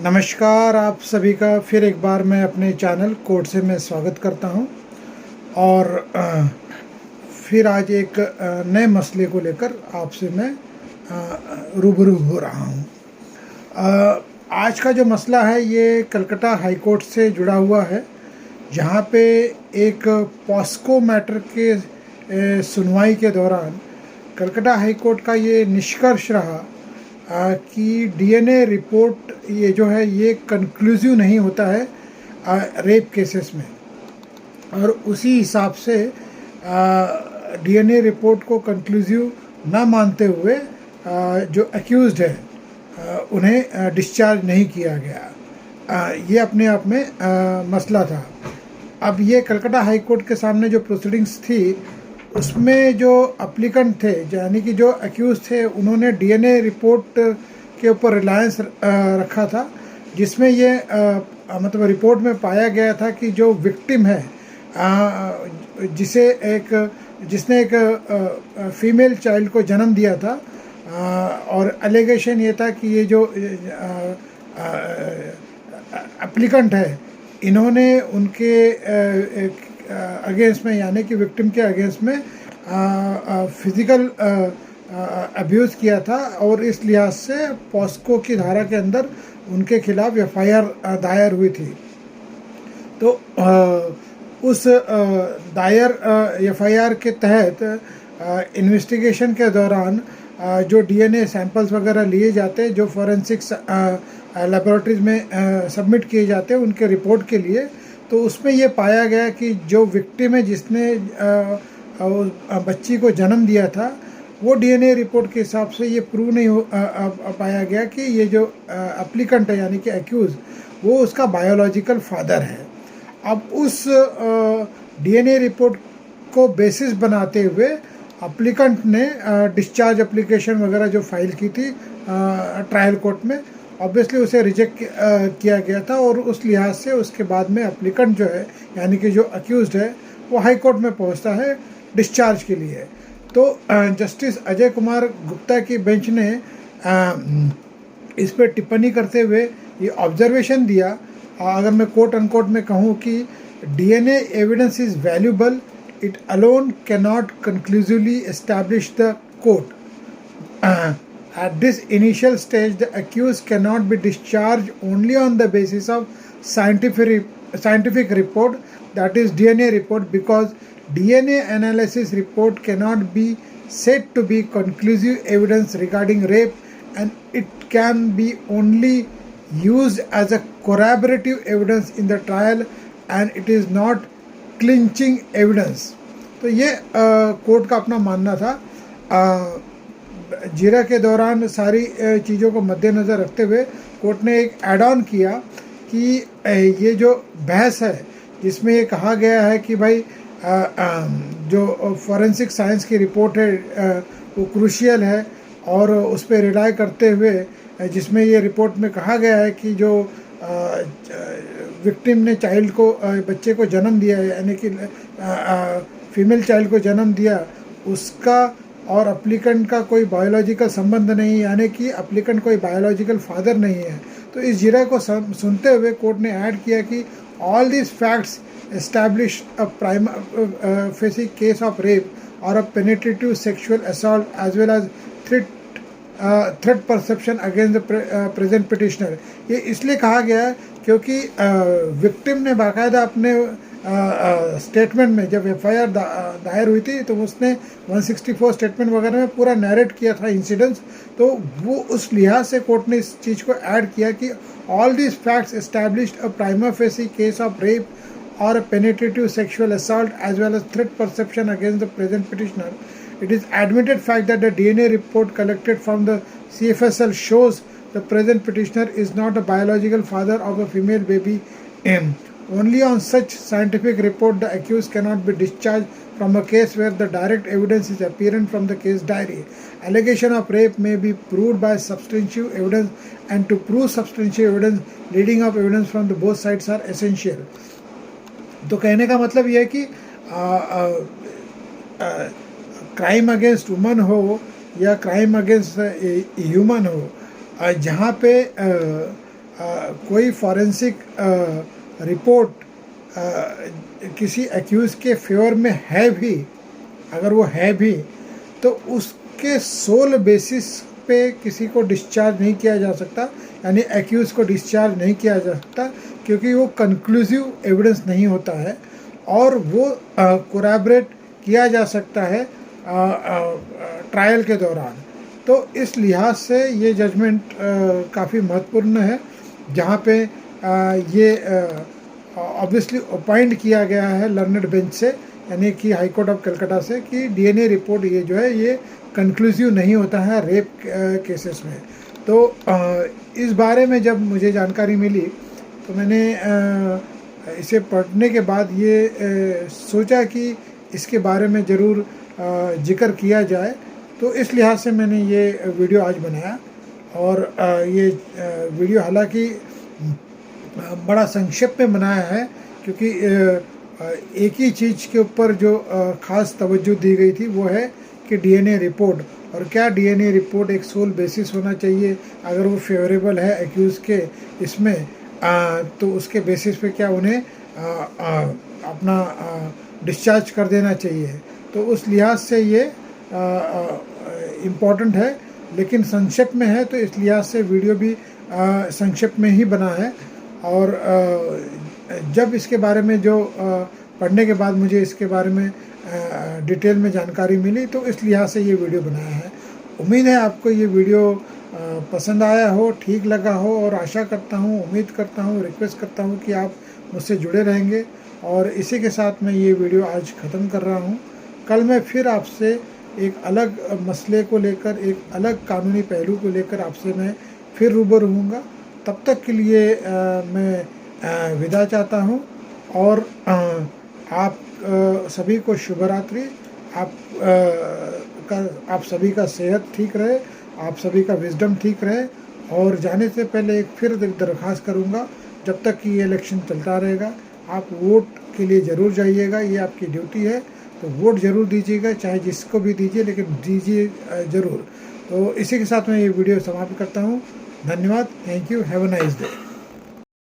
नमस्कार, आप सभी का फिर एक बार मैं अपने चैनल कोर्ट से मैं स्वागत करता हूं और फिर आज एक नए मसले को लेकर आपसे मैं रूबरू हो रहा हूं। आज का जो मसला है ये कलकत्ता हाई कोर्ट से जुड़ा हुआ है, जहां पे एक पॉस्को मैटर के सुनवाई के दौरान कलकत्ता हाई कोर्ट का ये निष्कर्ष रहा कि डीएनए रिपोर्ट ये जो है ये कंक्लूसिव नहीं होता है रेप केसेस में, और उसी हिसाब से डीएनए रिपोर्ट को कंक्लूसिव ना मानते हुए जो अक्यूज्ड है उन्हें डिस्चार्ज नहीं किया गया। ये अपने आप में मसला था। अब ये कलकत्ता हाई कोर्ट के सामने जो प्रोसीडिंग्स थी उसमें जो अप्लीकेंट थे यानी कि जो अक्यूज थे उन्होंने डीएनए रिपोर्ट के ऊपर रिलायंस रखा था, जिसमें ये मतलब रिपोर्ट में पाया गया था कि जो विक्टिम है जिसने एक फीमेल चाइल्ड को जन्म दिया था, और एलिगेशन ये था कि ये जो एप्लीकेंट है इन्होंने उनके अगेंस्ट में यानी कि विक्टिम के अगेंस्ट में फिज़िकल अब्यूज़ किया था, और इस लिहाज से पॉस्को की धारा के अंदर उनके खिलाफ एफआईआर दायर हुई थी। तो उस दायर एफआईआर के तहत इन्वेस्टिगेशन के दौरान जो डीएनए सैंपल्स वगैरह लिए जाते जो फॉरेंसिक्स लेबोरेटरीज में सबमिट किए जाते हैं उनके रिपोर्ट के लिए, तो उसमें ये पाया गया कि जो विक्टिम है जिसने बच्ची को जन्म दिया था वो डीएनए रिपोर्ट के हिसाब से ये प्रूव नहीं पाया गया कि ये जो एप्लीकेंट है यानी कि एक्यूज वो उसका बायोलॉजिकल फादर है। अब उस डीएनए रिपोर्ट को बेसिस बनाते हुए एप्लीकेंट ने डिस्चार्ज एप्लीकेशन वगैरह जो फाइल की थी ट्रायल कोर्ट में, ऑब्वियसली उसे रिजेक्ट किया गया था, और उस लिहाज से उसके बाद में एप्लीकेंट जो है यानी कि जो अक्यूज्ड है वो हाई कोर्ट में पहुंचता है डिस्चार्ज के लिए। तो जस्टिस अजय कुमार गुप्ता की बेंच ने इस पर टिप्पणी करते हुए ये ऑब्जर्वेशन दिया, अगर मैं कोट अनकोट में कहूँ कि DNA evidence is valuable, it alone cannot conclusively establish the court. At this initial stage, the accused cannot be discharged only on the basis of scientific report, that is DNA report, because DNA analysis report cannot be said to be conclusive evidence regarding rape, and it can be only used as a corroborative evidence in the trial, and it is not clinching evidence. तो ये court का अपना मानना था। जीरा के दौरान सारी चीज़ों को मद्देनज़र रखते हुए कोर्ट ने एक एड ऑन किया कि ये जो बहस है जिसमें ये कहा गया है कि भाई जो फॉरेंसिक साइंस की रिपोर्ट है वो क्रूशियल है, और उस पर रिलाई करते हुए जिसमें ये रिपोर्ट में कहा गया है कि जो विक्टिम ने चाइल्ड को बच्चे को जन्म दिया है यानी कि फीमेल चाइल्ड को जन्म दिया उसका और एप्लीकेंट का कोई बायोलॉजिकल संबंध नहीं, यानी कि एप्लीकेंट कोई बायोलॉजिकल फादर नहीं है। तो इस जीरा को सुनते हुए कोर्ट ने ऐड किया कि all this facts establish a prima facie case of rape और a penetrative sexual assault as well as threat perception against the present petitioner. ये इसलिए कहा गया है क्योंकि विक्टिम ने बाकायदा अपने स्टेटमेंट में जब एफआईआर दायर हुई थी तो उसने 164 स्टेटमेंट वगैरह में पूरा नैरेट किया था इंसिडेंट्स, तो वो उस लिहाज से कोर्ट ने इस चीज़ को ऐड किया कि all this facts established a prima facie case of rape और penetrative sexual assault as well as threat perception against the present petitioner. It is admitted fact that the DNA report collected from the CFSL shows the present petitioner is not a biological father of a female baby M. Only on such scientific report the accused cannot be discharged from a case where the direct evidence is apparent from the case diary. Allegation of rape may be proved by substantial evidence, and to prove substantial evidence, leading of evidence from the both sides are essential. तो कहने का मतलब यह है कि crime against woman हो या crime against human हो, जहाँ पे कोई फॉरेंसिक रिपोर्ट किसी एक्यूज़ के फेवर में है भी, अगर वो है भी, तो उसके सोल बेसिस पे किसी को डिस्चार्ज नहीं किया जा सकता, यानी एक्यूज़ को डिस्चार्ज नहीं किया जा सकता, क्योंकि वो कंक्लूसिव एविडेंस नहीं होता है और वो कोरैबोरेट किया जा सकता है ट्रायल के दौरान। तो इस लिहाज से ये जजमेंट काफ़ी महत्वपूर्ण है, जहाँ पे ये ऑब्वियसली अपॉइंट किया गया है लर्नड बेंच से, यानी कि हाई कोर्ट ऑफ कलकत्ता से, कि डीएनए रिपोर्ट ये जो है ये कंक्लूसिव नहीं होता है रेप केसेस में। तो इस बारे में जब मुझे जानकारी मिली तो मैंने इसे पढ़ने के बाद ये सोचा कि इसके बारे में ज़रूर जिक्र किया जाए। तो इस लिहाज से मैंने ये वीडियो आज बनाया। और ये वीडियो हालांकि बड़ा संक्षेप में बनाया है, क्योंकि एक ही चीज़ के ऊपर जो ख़ास तवज्जो दी गई थी वो है कि डीएनए रिपोर्ट, और क्या डीएनए रिपोर्ट एक सोल बेसिस होना चाहिए, अगर वो फेवरेबल है एक्यूज़ के इसमें तो उसके बेसिस पे क्या उन्हें अपना डिस्चार्ज कर देना चाहिए। तो उस लिहाज से ये इम्पॉर्टेंट है, लेकिन संक्षेप में है, तो इस लिहाज से वीडियो भी संक्षेप में ही बना है। और जब इसके बारे में जो पढ़ने के बाद मुझे इसके बारे में डिटेल में जानकारी मिली, तो इस लिहाज से ये वीडियो बनाया है। उम्मीद है आपको ये वीडियो पसंद आया हो, ठीक लगा हो, और आशा करता हूँ, उम्मीद करता हूँ, रिक्वेस्ट करता हूँ कि आप मुझसे जुड़े रहेंगे। और इसी के साथ मैं ये वीडियो आज ख़त्म कर रहा हूँ। कल मैं फिर आपसे एक अलग मसले को लेकर, एक अलग कानूनी पहलू को लेकर आपसे मैं फिर रूबरू होऊंगा। तब तक के लिए मैं विदा चाहता हूँ, और आप सभी को शुभ रात्रि। आप सभी का सेहत ठीक रहे, आप सभी का विजडम ठीक रहे। और जाने से पहले एक फिर दरख्वास्त करूँगा, जब तक कि ये इलेक्शन चलता रहेगा आप वोट के लिए ज़रूर जाइएगा, ये आपकी ड्यूटी है। तो वोट ज़रूर दीजिएगा, चाहे जिसको भी दीजिए, लेकिन दीजिए ज़रूर। तो इसी के साथ मैं ये वीडियो समाप्त करता हूँ। धन्यवाद। Thank you. Have a nice day.